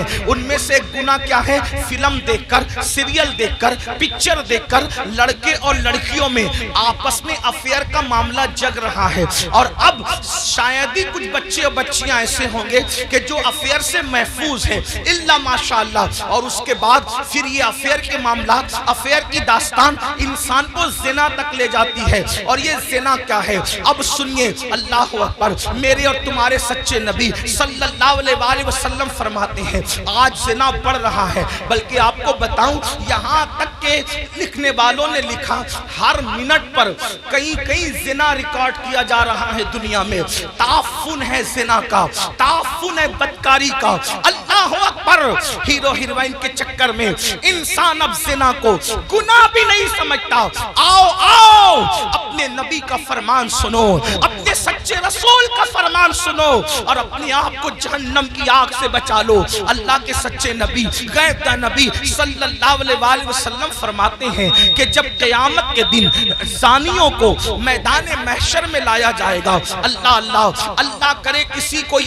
ہیں۔ ان میں سے ایک گناہ کیا ہے؟ فلم دیکھ کر، سیریل دیکھ کر، پکچر دیکھ کر لڑکے اور لڑکیوں میں آپس میں افیئر کا معاملہ جگ رہا ہے۔ اور اب شاید ہی کچھ بچے اور بچیاں ایسے ہوں گے کہ جو افیئر سے محفوظ ہیں، الا ماشاءاللہ۔ اور اس کے بعد پھر یہ افیئر کے معاملات، افیئر کی داستان انسان کو زنا تک لے جاتی ہے۔ اور یہ زنا کیا ہے؟ اب سنیے، اللہ اکبر، میرے اور تمہارے سچے نبی صلی اللہ علیہ وسلم فرماتے ہیں آج زنا بڑھ رہا ہے۔ بلکہ آپ کو بتاؤں، یہاں تک کہ لکھنے والوں نے لکھا ہر منٹ پر کئی زنا ریکارڈ کیا جا رہا ہے دنیا میں۔ تعفن ہے زنا کا، تعفن ہے بدکاری کا۔ اللہ اکبر، ہیرو ہیروئن کے چکر میں انسان اب زنا کو گناہ بھی نہیں سمجھتا۔ آؤ اپنے نبی کا فرمان سنو، اپنے سچے رسول کا فرمان سنو، اور اپنے آپ کو جہنم کی آگ سے بچا لو۔ اللہ کے سچے نبی، غیب کا نبی صلی اللہ علیہ وسلم فرماتے ہیں کہ جب قیامت کے دن زانیوں کو میدان محشر میں لایا جائے گا، اللہ کرے کسی کو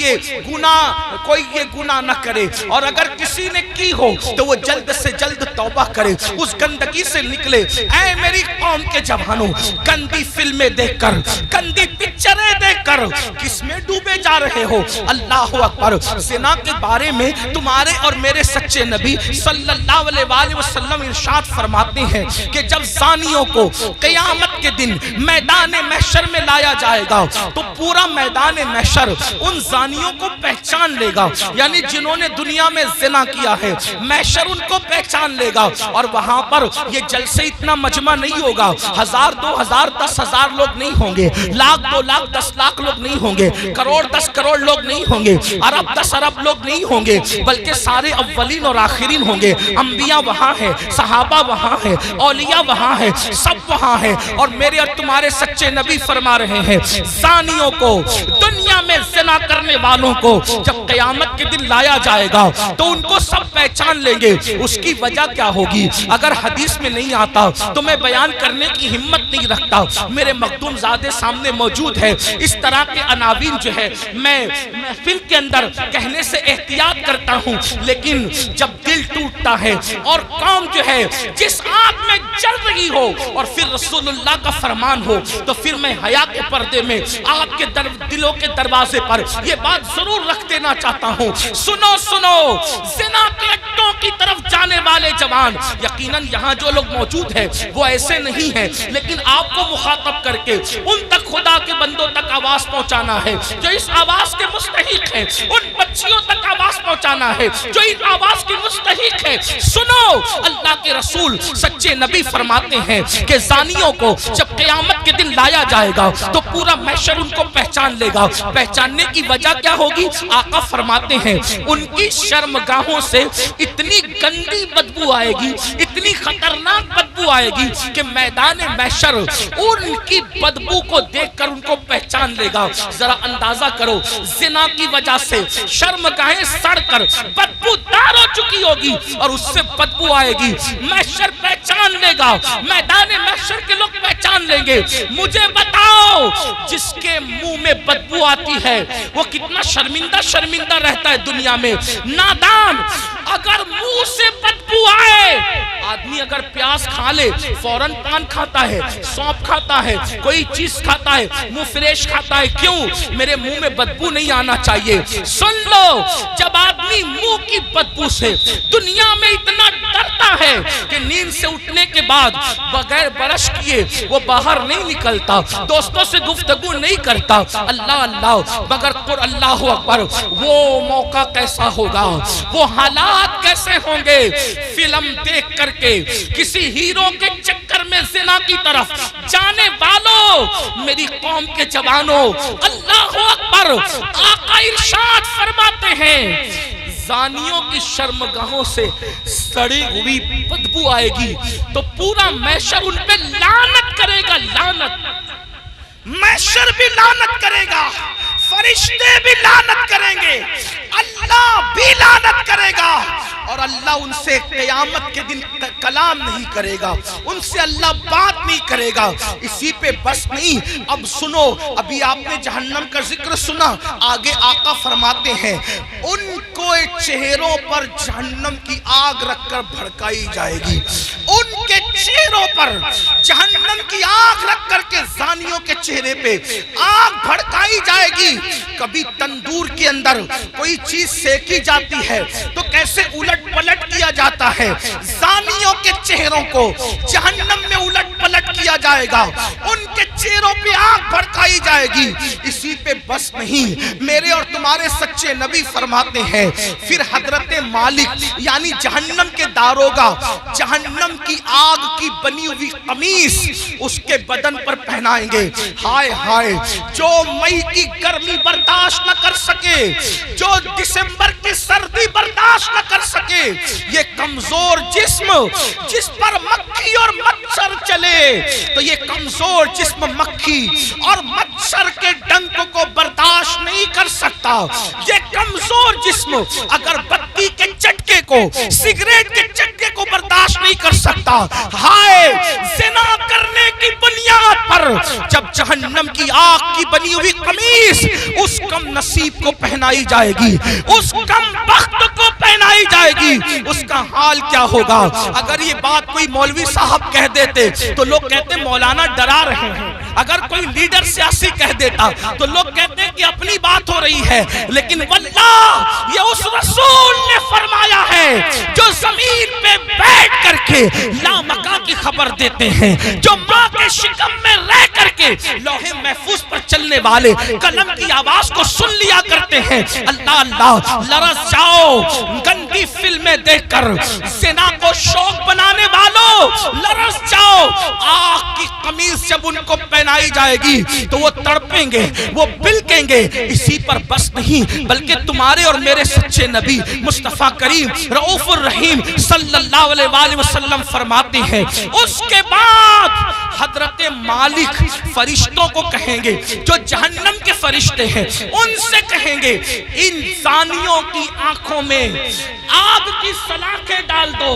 کوئی یہ گناہ نہ کرے، اور اگر کسی نے کی ہو تو وہ جلد سے جلد توبہ کرے، اس گندگی سے نکلے۔ اے میری قوم کے جوانوں، گندی فلمیں دیکھ کر، گندی پکچریں دیکھ کر کس میں ڈوبے جا رہے ہو؟ اللہ اکبر، زنا کے بارے میں تمہارے اور میرے سچے نبی صلی اللہ علیہ وسلم ارشاد فرماتے ہیں کہ جب زانیوں کو قیامت کے دن میدان محشر میں لایا جائے گا تو پورا میدان محشر ان زانیوں کو پہچان لے گا، یعنی جنہوں نے دنیا میں زنا کیا ہے، محشر ان کو پہچان لے گا۔ اور وہاں پر یہ جلسے اتنا مجمع نہیں ہوگا، 1000 2000 10,000 لوگ نہیں ہوں گے، 1,00,000 2,00,000 10,00,000 لوگ نہیں ہوں گے، کروڑ 10 کروڑ لوگ نہیں ہوں گے، ارب 10 ارب لوگ نہیں ہوں گے، بلکہ سارے اولین اور آخرین ہوں گے۔ انبیاء وہاں ہیں، صحابہ وہاں ہیں، اولیاء وہاں ہیں، سب وہاں ہیں۔ اور میرے اور تمہارے سچے نبی فرما رہے ہیں زانیوں کو، دنیا میں زنا کرنے والوں کو جب قیامت کے دن لایا جائے گا تو ان کو سب پہچان لیں گے۔ اس کی وجہ کیا ہوگی؟ اگر حدیث میں نہیں آتا تو میں بیان کرنے کی ہمت نہیں رکھتا، میرے مخدوم زادے سامنے موجود ہے۔ اس طرح کے عناوین جو ہے میں محفل کے اندر کہنے سے احتیاط کرتا ہوں، لیکن جب دل ٹوٹتا ہے اور قوم جو ہے جس آگ میں جل رہی ہو اور پھر رسول اللہ کا فرمان ہو، تو پھر میں حیا کے پردے میں آپ کے دلوں کے دروازے پر یہ بات ضرور رکھ دینا چاہتا ہوں، سنو زنا کے اڈوں کی طرف جانے والے جوان، یقیناً یہاں جو لوگ موجود ہیں وہ ایسے نہیں ہیں، لیکن آپ کو مخاطب کر کے ان تک خدا کے بندوں تک آواز پہنچانا ہے جو اس آواز کے مستحق ہیں، ان بچیوں تک آواز پہنچانا ہے جو اس آواز کی مستحق ہے۔ سنو، اللہ کے رسول سچے نبی فرماتے ہیں کہ زانیوں کو جب قیامت کے دن لایا جائے گا تو پورا محشر ان کو پہچان لے گا۔ پہچاننے کی وجہ کیا ہوگی؟ آقا فرماتے ہیں ان کی شرمگاہوں سے اتنی گندی بدبو آئے گی، اتنی خطرناک بدبو آئے گی کہ میدان محشر ان کی بدبو کو دیکھ کر ان کو پہچان لے گا۔ ذرا اندازہ کرو، زنا کی وجہ سے شرمگاہیں سڑ کر بدبو دار ہو چکی ہوگی اور اس سے بدبو آئے گی، محشر پہچان لے گا، میدان محشر کے لوگ پہچان لیں گے۔ مجھے بتاؤ، جس کے منہ میں بدبو آتی ہے وہ کتنا شرمندہ رہتا ہے دنیا میں۔ نادان، اگر منہ سے بدبو آئے، آدمی اگر پیاز کھا لے فوراً پان کھاتا ہے، سونپ کھاتا ہے، کوئی چیز کھاتا ہے، منہ فریش کھاتا ہے، کیوں؟ میرے منہ میں بدبو نہیں آنا چاہیے۔ سن لو، جب آدمی منہ کی بدبو سے دنیا میں اتنا ڈرتا ہے کہ نیند سے اٹھنے کے بعد بغیر برش کیے وہ باہر نہیں نکلتا، دوستوں سے گفتگو نہیں کرتا، اللہ مگر اللہ اکبر، وہ موقع کیسا ہوگا، وہ حالات کیسے ہوں گے؟ فلم دیکھ کر کے کسی ہیرو کے چکر میں زنا کی طرف جانے والوں، میری قوم کے جوانوں، اللہ اکبر، آقا ارشاد فرماتے ہیں زانیوں کی شرمگاہوں سے سڑی ہوئی بدبو آئے گی تو پورا محشر ان پہ لعنت کرے گا، لعنت، محشر بھی لعنت کرے گا، فرشتے بھی لعنت کریں گے، اللہ بھی لعنت کرے گا، اور اللہ اللہ ان سے قیامت کے دن کلام نہیں کرے گا، ان سے اللہ بات نہیں کرے گا۔ اسی پہ بس نہیں، اب سنو، ابھی آپ نے جہنم کا ذکر سنا، آگے آقا فرماتے ہیں ان کو چہروں پر جہنم کی آگ رکھ کر بھڑکائی جائے گی، ان کے چہروں پر جہنم کی آگ رکھ کر کے زانیوں کے چہرے پہ آگ بھڑکائی جائے گی۔ کبھی تندور کے اندر کوئی چیز سیکی جاتی ہے تو کیسے الٹ پلٹ کیا جاتا ہے، زانیوں کے چہروں کو جہنم میں الٹ پلٹ کیا جائے گا، ان کے چہروں پہ آگ بھڑکائی جائے گی۔ اسی پہ بس نہیں، میرے اور تمہارے سچے نبی فرماتے ہیں پھر حضرت مالک یعنی جہنم کے داروغہ جہنم کی آگ کی بنی ہوئی قمیص اس کے بدن پر پہنائیں گے۔ ہائے ہائے، جو مئی کی گرمی برداشت نہ کر سکے، جو دسمبر کی سردی برداشت نہ کر سکے، یہ کمزور جسم جس پر مکھی اور مچھر چلے تو یہ کمزور جسم مکھی اور مچھر کے ڈنک کو برداشت نہیں کر سکتا۔ یہ کمزور جسم اگر بتی کے چٹکے کو، سگریٹ کے چٹکے کو برداشت نہیں کر سکتا۔ ہائے، زنا کرنے کی بنیاد پر جب جہنم کی آگ کی بنی ہوئی قمیص اس کم نصیب کو پہنائی جائے گی، اس کم بخت کو پہنائی جائے گی، اس کا حال کیا ہوگا؟ اگر یہ بات کوئی مولوی صاحب کہہ دیتے تو لوگ کہتے مولانا ڈرا رہے ہیں، اگر کوئی لیڈر سیاسی کہہ دیتا تو لوگ کہتے کہ اپنی بات ہو رہی ہے، لیکن واللہ یہ اس رسول نے فرمایا ہے جو زمین پہ بیٹھ کر کے لامکان کی خبر دیتے ہیں، جو ماں کے شکم میں رہ کر کے لوح محفوظ پر چلنے والے قلم کی آواز کو سن لیا کرتے ہیں۔ اللہ اللہ، لرز جاؤ گندی فلمیں دیکھ کر، زنا کو شوق بنانے والوں لرز جاؤ، آگ کی قمیص جب ان کو پہنائی جائے گی تو وہ تڑپیں گے، وہ بلکیں گے۔ اسی پر بس نہیں بلکہ تمہارے اور میرے سچے نبی مصطفیٰ کریم رؤوف الرحیم صلی اللہ علیہ وآلہ وسلم فرماتے ہیں اس کے بعد حضرت مالک فرشتوں کو کہیں گے، جو جہنم کے فرشتے ہیں ان سے کہیں گے ان زانیوں کی آنکھوں میں آگ کی سلاخیں ڈال دو،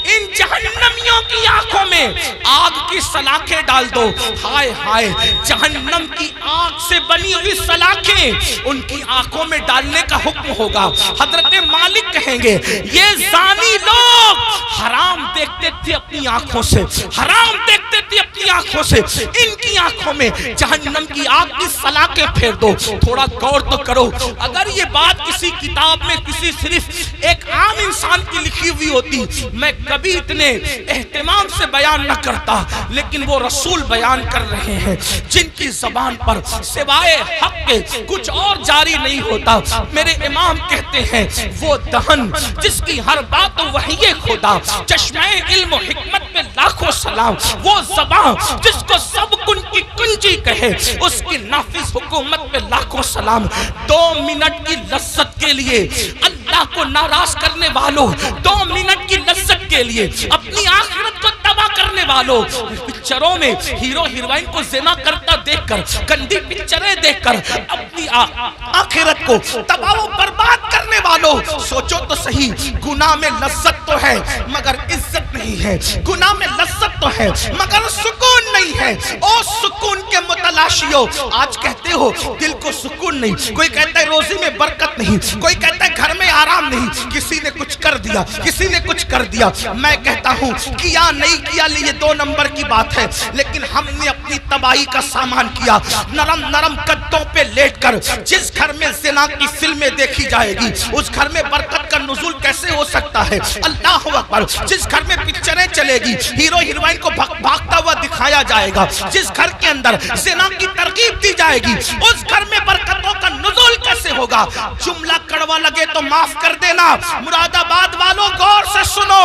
ان جہنمیوں کی آنکھوں میں آگ کی سلاخیں ڈال دو۔ ہائے ہائے، جہنم کی آگ سے بنی ہوئی سلاخیں ان کی آنکھوں میں ڈالنے کا حکم ہوگا۔ حضرت مالک کہیں گے یہ زانی لوگ حرام دیکھتے تھے اپنی آنکھوں سے، حرام دیکھتے تھے اپنی آنکھوں سے، ان کی آنکھوں میں جہنم کی آگ کی سلاخیں پھیر دو۔ تھوڑا غور تو کرو، اگر یہ بات کسی کتاب میں کسی صرف ایک عام انسان کی لکھی ہوئی ہوتی میں کبھی اتنے اہتمام سے بیان نہ کرتا، لیکن وہ رسول بیان کر رہے ہیں جن کی زبان پر سوائے حق کے کچھ اور جاری نہیں ہوتا۔ میرے امام کہتے ہیں وہ دہن جس کی ہر بات وحی خدا، چشمہ علم و حکمت پہ لاکھوں سلام، وہ زبان جس کو سب کن کی کنجی کہے، اس کی نافذ حکومت پہ لاکھوں سلام۔ 2 منٹ کی لذت کے لیے اللہ کو ناراض کرنے والوں، 2 منٹ کی لذت کے لیے اپنی آخرت کو تباہ کرنے والوں، پکچروں میں ہیرو ہیروئن کو زنا کرتا دیکھ کر، گندی پکچریں دیکھ کر اپنی آخرت کو تباہ و برباد کرنے والوں، سوچو تو صحیح، گناہ میں لذت تو ہے مگر عزت نہیں ہے، گناہ میں لذت تو ہے مگر سکون نہیں ہے۔ او سکون کے متلاشیوں، آج کہتے ہو دل کو سکون نہیں، کوئی کہتا ہے روزی میں برکت نہیں، کوئی کہتا ہے گھر میں آرام نہیں، کسی نے کچھ کر دیا، کسی نے کچھ کر دیا۔ میں کہتا ہوں کیا نہیں کیا یہ 2 نمبر کی بات ہے، لیکن ہم نے اپنی تباہی کا سامان کیا۔ نرم نرم گدوں پہ لیٹ کر جس گھر میں زنا کی فلمیں دیکھی جائے گی اس گھر میں برکت کا نزول کیسے ہو سکتا ہے؟ اللہ اکبر۔ جس گھر میں پکچریں چلے گی، ہیرو ہیروئن کو بھاگتا ہوا دکھایا جائے گا، جس گھر کے اندر زنا کی ترغیب دی جائے گی اس گھر میں برکتوں کا نزول کیسے ہوگا؟ جملہ کڑوا لگے تو معاف کر دینا، مراد آباد والوں غور سے سنو،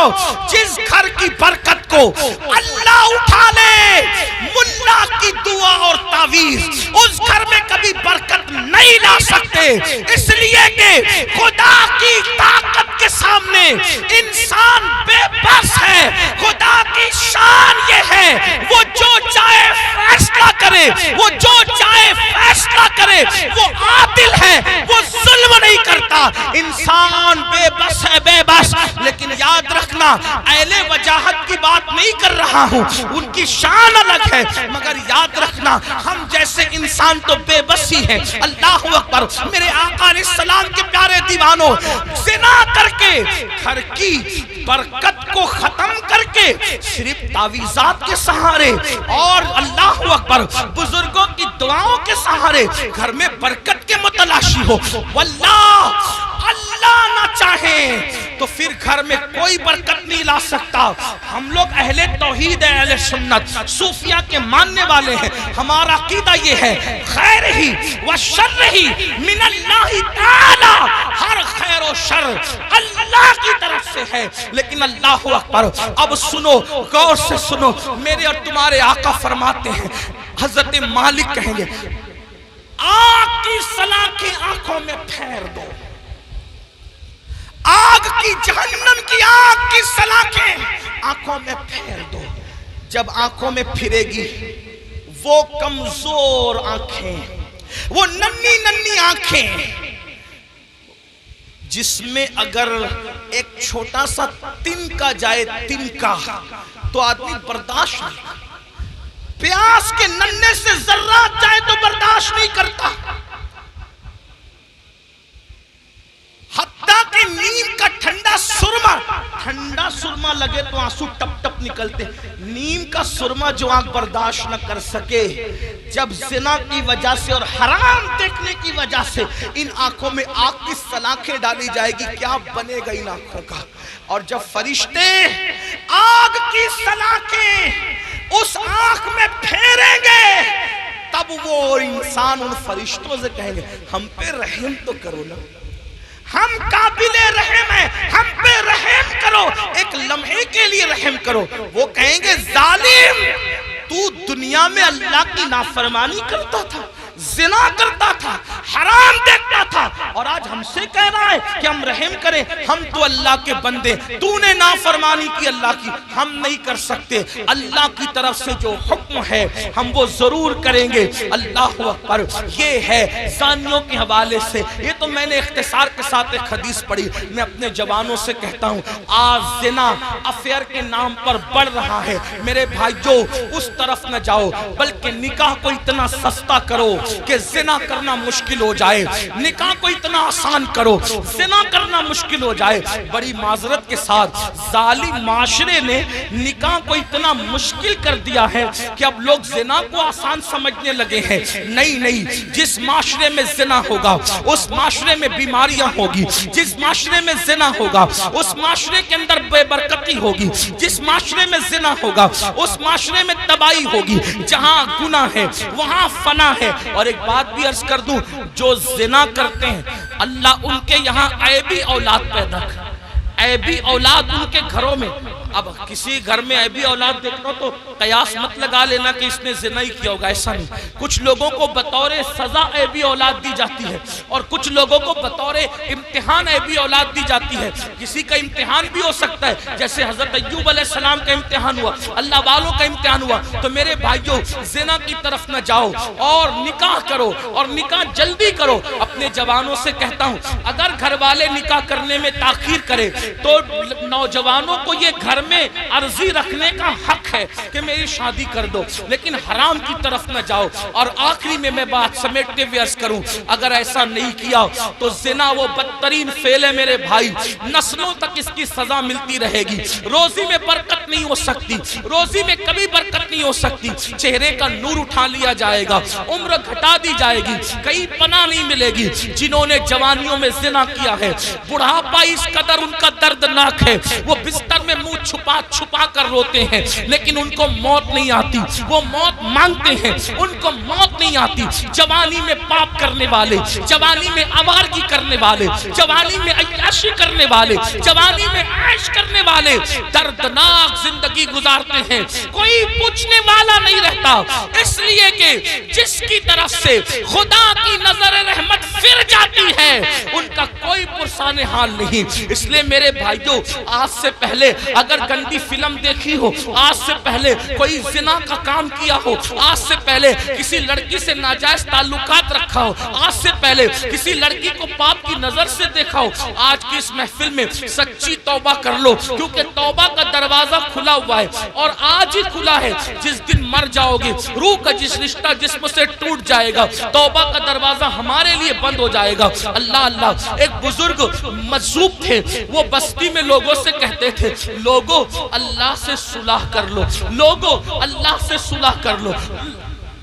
جس گھر کی برکت کو اللہ اٹھا لے ملا کی دعا اور تعویذ، اس گھر میں کبھی برکت نہیں لا سکتے، اس لیے کہ خدا کی طاقت کے سامنے انسان بے بس ہے۔ خدا کی شان یہ ہے وہ جو چاہے فیصلہ کرے، وہ جو چاہے فیصلہ کرے، وہ عادل ہے، وہ ظلم نہیں کرتا۔ انسان بے بس ہے، بے بس، لیکن رکھنا، اہل وجاہت کی بات نہیں کر رہا ہوں، ان کی شان الگ ہے، مگر یاد رکھنا ہم جیسے انسان تو بے بس ہی ہیں۔ اللہ اکبر۔ میرے آقا علیہ السلام کے پیارے دیوانوں، زنا کر کے گھر کی برکت کو ختم کر کے صرف تعویذات کے سہارے اور اللہ اکبر بزرگوں کی دعاؤں کے سہارے گھر میں برکت کے متلاشی ہو، واللہ اللہ نہ چاہے تو پھر گھر میں کوئی برکت نہیں لا سکتا۔ ہم لوگ اہل توحید ہیں، اہل سنت صوفیہ کے ماننے والے ہیں، ہمارا عقیدہ یہ ہے خیر ہی و شر ہی من اللہ تعالی، ہر خیر و شر اللہ کی طرف سے ہے۔ لیکن اللہ اکبر، اب سنو، غور سے سنو، میرے اور تمہارے آقا فرماتے ہیں، حضرت مالک کہیں گے آگ کی سلاخیں آنکھوں میں پھیر دو، آگ کی جہنم کی آگ کی سلاخیں آنکھوں میں پھیر دو۔ جب آنکھوں میں پھرے گی وہ کمزور آنکھیں، وہ ننھی ننھی آنکھیں جس میں اگر ایک چھوٹا سا تنکا جائے، تنکا، تو آدمی برداشت نہیں کرتا، پیاس کے ننھے سے ذرات جائے تو برداشت نہیں کرتا، حتیٰ کہ نیم کا ٹھنڈا سرما لگے تو آنسو ٹپ ٹپ نکلتے، نیم کا سرما جو آنکھ برداشت نہ کر سکے، جب زنا کی وجہ سے اور حرام دیکھنے کی وجہ سے ان آنکھوں میں آگ کی سلاخیں ڈالی جائے گی، کیا بنے گا ان آنکھوں کا؟ اور جب فرشتے آگ کی سلاخیں اس آنکھ میں پھیریں گے، تب وہ انسان ان فرشتوں سے کہیں گے ہم پہ رحم تو کرو نا، ہم قابل رحم ہیں، ہم پہ رحم کرو، ایک لمحے کے لیے رحم کرو۔ وہ کہیں گے ظالم، تو دنیا میں اللہ کی نافرمانی کرتا تھا، زنا کرتا تھا، حرام دیکھتا تھا، اور آج ہم سے کہہ رہا ہے کہ ہم رحم کریں، ہم تو اللہ کے بندے، تو نے نافرمانی کی اللہ کی، ہم نہیں کر سکتے، اللہ کی طرف سے جو حکم ہے ہم وہ ضرور کریں گے۔ اللہ اکبر۔ یہ ہے زانیوں کے حوالے سے، یہ تو میں نے اختصار کے ساتھ ایک حدیث پڑھی، میں اپنے جوانوں سے کہتا ہوں آج زنا افیئر کے نام پر بڑھ رہا ہے، میرے بھائیو اس طرف نہ جاؤ، بلکہ نکاح کو اتنا سستا کرو کہ زنا کرنا مشکل ہو جائے، نکاح کو اتنا آسان کرو زنا کرنا مشکل ہو جائے۔ بڑی معذرت کے ساتھ ظالم معاشرے نے نکاح کو اتنا مشکل کر دیا ہے کہ اب لوگ زنا کو آسان سمجھنے لگے ہیں۔ نہیں، جس معاشرے میں زنا ہوگا اس معاشرے میں بیماریاں ہوگی، جس معاشرے میں زنا ہوگا اس معاشرے کے اندر بے برکتی ہوگی، جس معاشرے میں زنا ہوگا اس معاشرے میں تباہی ہوگی، جہاں گناہ ہے وہاں فنا ہے۔ اور ایک بات بھی عرض کر دوں، جو زنا کرتے ہیں اللہ ان کے یہاں عیبی اولاد پیدا کر، عیبی اولاد ان کے گھروں میں۔ اب کسی گھر میں عیبی اولاد دیکھنا تو قیاس مت لگا لینا کہ اس نے زنا ہی کیا ہوگا، ایسا نہیں۔ کچھ لوگوں کو بطور سزا عیبی اولاد دی جاتی ہے اور کچھ لوگوں کو بطور امتحان عیبی اولاد دی جاتی ہے۔ کسی کا امتحان بھی ہو سکتا ہے، جیسے حضرت ایوب علیہ السلام کا امتحان ہوا، اللہ والوں کا امتحان ہوا۔ تو میرے بھائیو زنا کی طرف نہ جاؤ اور نکاح کرو، اور نکاح جلدی کرو۔ اپنے جوانوں سے کہتا ہوں اگر گھر والے نکاح کرنے میں تاخیر کرے تو نوجوانوں کو یہ گھر میں عرضی رکھنے کا حق ہے کہ میری شادی کر دو، لیکن حرام کی طرف نہ جاؤ۔ اور آخری میں بات سمیٹتے ہوئے عرض کروں، اگر ایسا نہیں کیا تو زنا وہ بدترین فعل ہے میرے بھائی، نسلوں تک اس کی سزا ملتی رہے گی۔ روزی میں برکت نہیں ہو سکتی، روزی میں کبھی برکت نہیں ہو سکتی، چہرے کا نور اٹھا لیا جائے گا، عمر گھٹا دی جائے گی، کئی پناہ نہیں ملے گی۔ جنہوں نے جوانیوں میں زنا کیا ہے بڑھاپا اس قدر ان کا دردناک ہے، وہ بستر میں منہ چھپا کر روتے ہیں، لیکن ان کو موت نہیں آتی، وہ موت مانگتے ہیں، ان کو موت نہیں آتی۔ جوانی میں پاپ کرنے والے، جوانی میں آوارگی کرنے والے، جوانی میں عیاشی کرنے والے، جوانی میں عیش کرنے والے دردناک زندگی گزارتے ہیں، کوئی پوچھنے والا نہیں رہتا، اس لیے کہ جس کی طرف سے خدا کی نظر رحمت پھر جاتی ہے ان کا کوئی پرسان حال نہیں۔ اس لیے میرے بھائیو آج سے پہلے اگر گندی فلم دیکھی ہو، آج سے پہلے کوئی زنا کا کام کیا ہو، آج سے پہلے کسی لڑکی سے ناجائز تعلقات رکھا ہو، آج سے پہلے کسی لڑکی کو پاپ کی نظر سے دیکھا ہو، آج کی اس محفل میں سچے سچی توبہ کر لو، کیونکہ توبہ کا دروازہ کھلا ہوا ہے اور آج ہی کھلا ہے۔ جس دن مر جاؤ گے، روح کا جس رشتہ جسم سے ٹوٹ جائے گا، توبہ کا دروازہ ہمارے لیے بند ہو جائے گا۔ اللہ اللہ، ایک بزرگ مجذوب تھے، وہ بستی میں لوگوں سے کہتے تھے، لوگوں اللہ سے صلح کر لو، لوگوں اللہ سے صلح کر لو،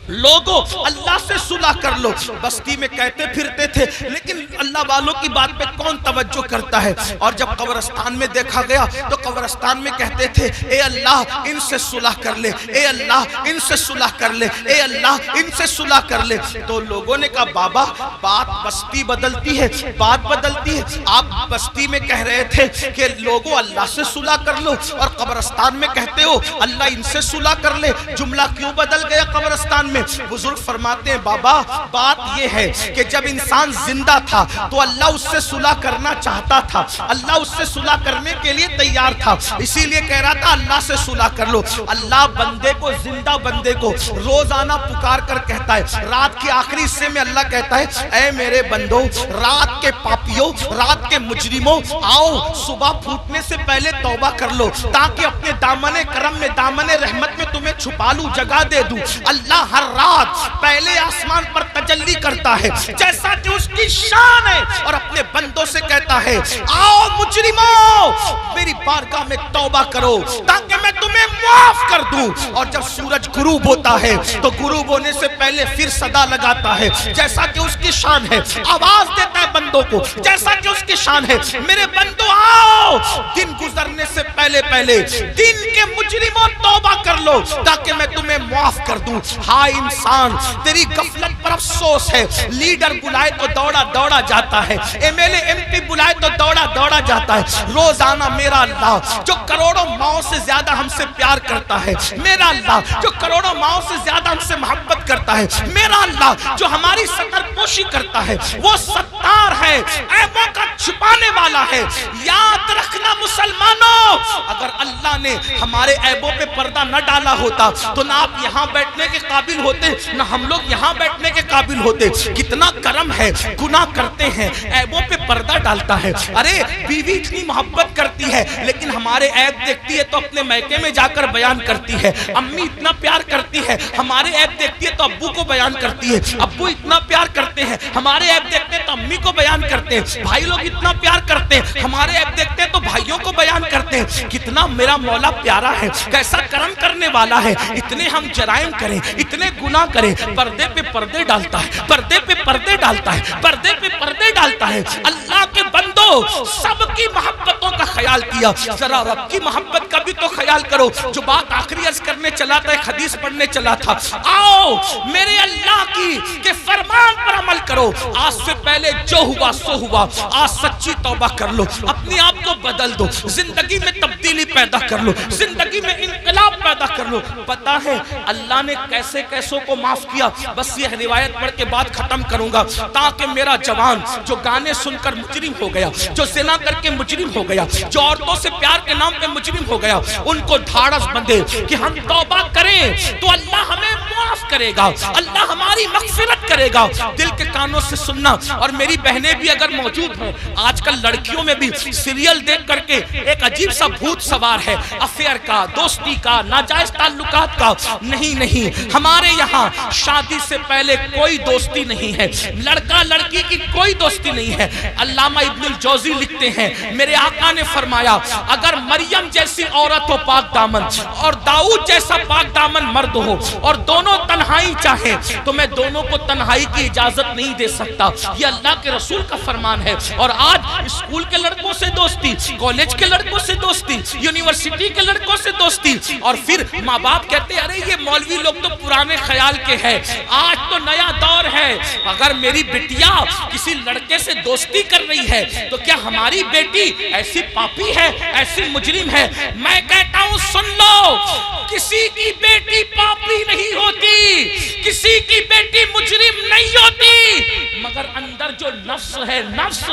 لوگوں اللہ سے صلح کر لو۔ بستی میں کہتے پھرتے تھے، لیکن اللہ والوں کی بات پہ کون توجہ کرتا ہے؟ اور جب قبرستان میں دیکھا گیا تو قبرستان میں کہتے تھے، اے اللہ ان سے صلح کر لے، اے اللہ ان سے صلح کر لے، اے اللہ ان سے صلح کر لے۔ تو لوگوں نے کہا، بابا بات بستی بدلتی ہے، بات بدلتی ہے۔ آپ بستی میں کہہ رہے تھے کہ لوگوں اللہ سے صلح کر لو، اور قبرستان میں کہتے ہو اللہ ان سے صلح کر لے، جملہ کیوں بدل گیا قبرستان میں؟ بزرگ فرماتے ہیں، بابا بات یہ ہے کہ جب انسان زندہ تھا تو اللہ اس سے صلح کرنا چاہتا تھا، اللہ اس سے صلح کرنے کے لیے تیار تھا، اسی لیے کہہ رہا تھا اللہ سے صلح کر لو۔ اللہ بندے کو، زندہ بندے کو روزانہ پکار کر کہتا ہے، رات کے آخری حصے میں اللہ کہتا ہے، اے میرے بندو، رات کے پاپیوں، رات کے مجرموں، آؤ صبح پھوٹنے سے پہلے توبہ کر لو، تاکہ اپنے دامن کرم میں، دامن رحمت میں تمہیں چھپا لوں، جگہ دے دوں۔ اللہ ہر رات پہلے آسمان پر تجلی کرتا ہے جیسا کہ اس کی شان ہے، اور اپنے بندوں سے کہتا ہے، آؤ مجرموں میری بارگاہ میں توبہ کرو تاکہ میں تمہیں معاف کر دوں۔ اور جب سورج غروب ہوتا ہے تو غروب ہونے سے پہلے پھر صدا لگاتا ہے جیسا کہ اس کی شان ہے، آواز دیتا ہے بندوں کو جیسا کہ اس کی شان ہے، میرے بندوں آؤ، دن گزرنے سے پہلے پہلے دن کے مجرموں توبہ کر لو تاکہ میں تمہیں معاف کر دوں۔ ہائے انسان، تیری غفلت پر افسوس ہے، لیڈر بلائے تو دوڑا دوڑا جاتا ہے، M L A M P بلائے تو دوڑا دوڑا جاتا ہے۔ روزانہ میرا اللہ جو کروڑوں ماؤں سے زیادہ ہم سے پیار کرتا ہے، میرا اللہ جو کروڑوں ماؤں سے زیادہ ہم سے محبت کرتا ہے، میرا اللہ جو ہماری ستر پوشی کرتا ہے، وہ ستار ہے، عیبوں کا چھپانے والا ہے۔ یاد رکھنا مسلمانوں، اگر اللہ نے ہمارے عیبوں پہ پردہ نہ ڈالا ہوتا تو نہ آپ یہاں بیٹھنے کے قابل ہوتے، نہ ہم لوگ یہاں بیٹھنے کے قابل ہوتے۔ کتنا کرم ہے، گناہ کرتے ہیں، عیبوں پہ پردہ ڈالتا ہے۔ ارے بیوی اتنی محبت کرتی ہے لیکن ہمارے عیب دیکھتی ہے تو اپنے میکے میں جا کر بیان کرتی ہے۔ امی اتنا پیار کرتی ہے، ہمارے عیب دیکھتی ہے تو ابو کو بیان کرتی ہے۔ ابو اتنا پیار کرتے ہیں، ہمارے عیب دیکھتے ہیں تو امی کو بیان کرتے ہیں۔ بھائی لوگ اتنا پیار کرتے ہیں، ہمارے عیب دیکھتے ہیں تو بھائیوں کو بیان کرتے ہیں۔ کتنا میرا مولا پیارا ہے، کیسا کرم کرنے والا ہے۔ اتنے ہم جرائم کریں، اتنے گناہ کریں، پردے پہ پردے ڈالتا ہے، پردے پہ پردے ڈالتا ہے، پردے پہ پردے ڈالتا ہے۔ اللہ کے بندو، سب کی محبتوں کا خیال کیا، ذرا رب کی محبت کا بھی تو خیال کرو۔ جو بات آخری عرض کرنے چلا تھا، ایک حدیث پڑھنے چلا تھا، آؤ میرے اللہ کی کہ فرمان پر عمل کرو۔ آج سے پہلے جو ہوا سو ہوا، آج سچی توبہ کر لو، اپنے آپ کو بدل دو، زندگی میں تبدیلی پیدا کر لو، زندگی میں انقلاب پیدا کر لو۔ پتا ہے اللہ نے کیسے کیسوں کو معاف کیا؟ بس یہ روایت پڑھ کے بات ختم کروں گا، تاکہ میرا جوان جو گانے سن کر مجرم ہو گیا، جو زنا کر کے مجرم ہو گیا، جو عورتوں سے پیار کے نام پہ مجرم ہو گیا، ان کو دھاڑس بندے کہ ہم توبہ کریں تو اللہ ہمیں معاف کرے گا، اللہ ہماری مغفرت کرے گا۔ دل کے کانوں سے سننا۔ اور میری بہنیں بھی اگر موجود ہیں، آج کل لڑکیوں میں بھی سیریل دیکھ کر کے ایک عجیب سا بھوت سوار ہے، افیئر کا، دوستی کا، ناجائز تعلقات کا۔ نہیں، ہمارے یہاں شادی سے پہلے کوئی دوستی نہیں ہے، لڑکا لڑکی کی کوئی دوستی نہیں ہے۔ علامہ ابن الجوزی لکھتے ہیں، میرے آقا نے فرمایا، اگر مریم جیسی عورت ہو پاک دامن اور داؤد جیسا پاک دامن مرد ہو اور دونوں تنہائی چاہیں تو میں دونوں کو تنہائی کی اجازت نہیں دے سکتا۔ یہ اللہ کے رسول کا فرمان ہے۔ اور آج اسکول کے لڑکوں سے دوستی، کالج کے لڑکوں سے دوستی، یونیورسٹی کے لڑکوں سے دوستی، اور پھر ماں باپ کہتے ہیں ارے یہ مولوی لوگ تو پرانے خیال کے ہیں، آج تو نیا دور ہے۔ اگر میری بیٹیا کسی لڑکے سے دوستی کر رہی ہے تو کیا ہماری بیٹی ایسی پاپی ہے، ایسی مجرم ہے؟ میں کہتا ہوں سن لو، کسی کی بیٹی پاپی نہیں ہوتی، کسی کی بیٹی مجرم نہیں ہوتی، مگر اندر جو نفس ہے، نفس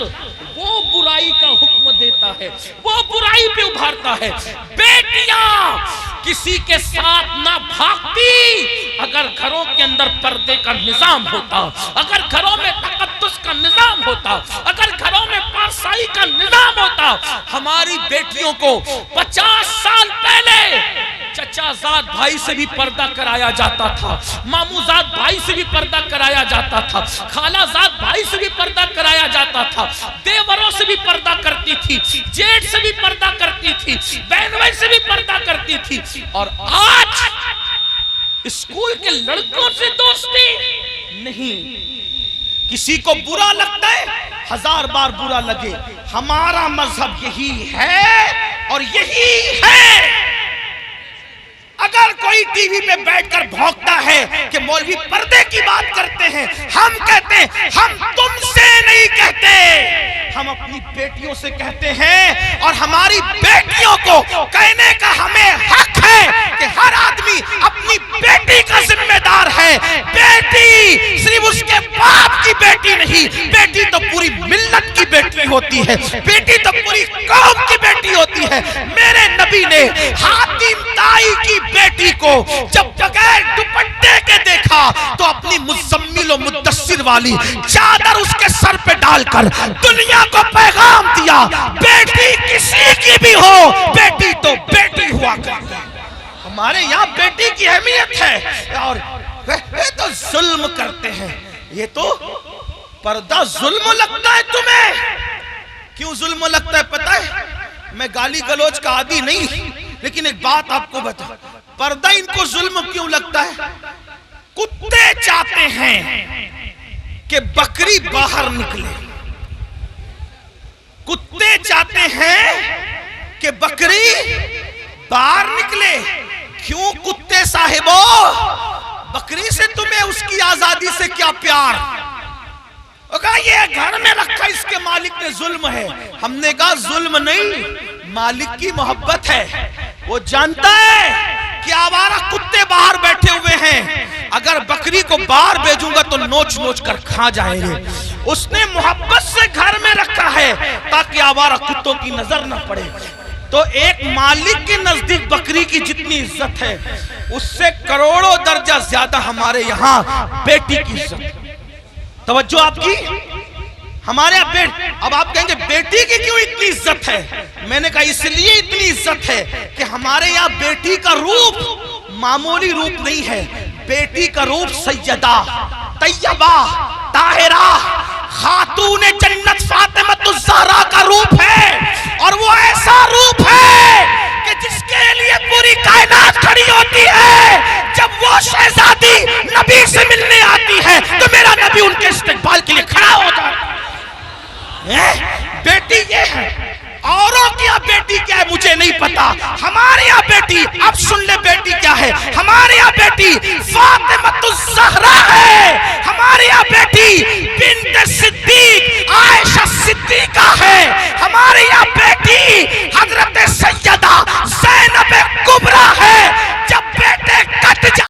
وہ برائی کا حکم دیتا ہے، وہ برائی پہ ابھارتا ہے۔ بیٹیاں کسی کے ساتھ نہ بھاگتی اگر گھروں کے اندر پردے کا نظام ہوتا، اگر گھروں میں تقدس کا نظام ہوتا، اگر گھروں میں پارسائی کا نظام ہوتا، ہماری بیٹیوں کو 50 سال پہلے چچا زاد بھائی سے بھی پردہ کرایا جاتا تھا، مامو زاد بھائی سے بھی پردہ کرایا جاتا تھا، خالہ زاد بھائی سے بھی پردہ کرایا جاتا تھا، دیوروں سے بھی پردہ کرتی تھی، جیٹ سے بھی پردہ کرتی تھی، بہنوئی سے بھی پردہ کرتی تھی۔ اور آج اسکول کے لڑکوں سے دوستی نہیں۔ کسی کو برا لگتا ہے، 1000 بار برا لگے، ہمارا مذہب یہی ہے اور یہی ہے۔ اگر کوئی ٹی وی پہ بیٹھ کر بھونکتا ہے کہ مولوی پردے کی بات کرتے ہیں، ہم کہتے ہیں ہم تم سے نہیں کہتے، ہم اپنی بیٹیوں سے کہتے ہیں، اور ہماری بیٹیوں کو کہنے کا ہمیں حق ہے کہ ہر آدمی اپنی بیٹی کا ذمہ دار ہے۔ بیٹی صرف اس کے باپ کی بیٹی نہیں، بیٹی تو پوری ملت کی بیٹی ہوتی ہے، بیٹی تو پوری قوم کی بیٹی ہوتی ہے۔ میرے نبی نے حاتم طائی کی بیٹی کو جب بغیر دوپٹے کے دیکھا تو اپنی مزمل و مدثر والی چادر اس کے سر پہ ڈال کر دنیا کو پیغام دیا، بیٹی کسی کی بھی ہو، بیٹی تو بیٹی ہوا کرتی ہے۔ ہمارے یہاں بیٹی کی اہمیت ہے، اور یہ تو ظلم کرتے ہیں۔ یہ تو پردہ ظلم لگتا ہے تمہیں؟ کیوں ظلم لگتا ہے پتہ ہے؟ میں گالی گلوچ کا عادی نہیں، لیکن ایک بات آپ کو بتا، پردہ ان کو ظلم کیوں لگتا ہے؟ کتے چاہتے ہیں کہ بکری باہر نکلے، کتے چاہتے ہیں کہ بکری باہر نکلے۔ کیوں کتے صاحبو؟ بکری سے تمہیں اس کی آزادی سے کیا پیار؟ کہا یہ گھر میں رکھا اس کے مالک نے ظلم ہے۔ ہم نے کہا ظلم نہیں، مالک کی محبت ہے۔ وہ جانتا ہے کہ آوارہ کتے باہر بیٹھے ہوئے ہیں، اگر بکری کو باہر بھیجوں گا تو نوچ نوچ کر کھا جائیں گے۔ اس نے محبت سے گھر میں رکھا ہے تاکہ آوارہ کتوں کی نظر نہ پڑے۔ تو ایک مالک کے نزدیک بکری کی جتنی عزت ہے، اس سے کروڑوں درجہ زیادہ ہمارے یہاں بیٹی کی عزت۔ توجہ آپ کی؟ ہمارے اب آپ کہیں گے بیٹی کی کیوں اتنی عزت ہے؟ میں نے کہا اس لیے اتنی عزت ہے کہ ہمارے یہاں بیٹی کا روپ معمولی روپ نہیں ہے، بیٹی کا روپ سیدہ، طیبہ، طاہرہ، خاتون جنت فاطمہ الزہرا کا روپ ہے، اور وہ ایسا روپ ہے کہ جس کے لیے پوری کائنات کھڑی ہوتی ہے۔ جب وہ شہزادی نبی سے ملنے آتی ہے تو میرا نبی ان کے استقبال کے لیے کھڑا ہو جاتا ہے۔ بیٹی یہ ہے، اوروں کی بیٹی کیا ہے مجھے نہیں پتا، ہمارے یہاں بیٹی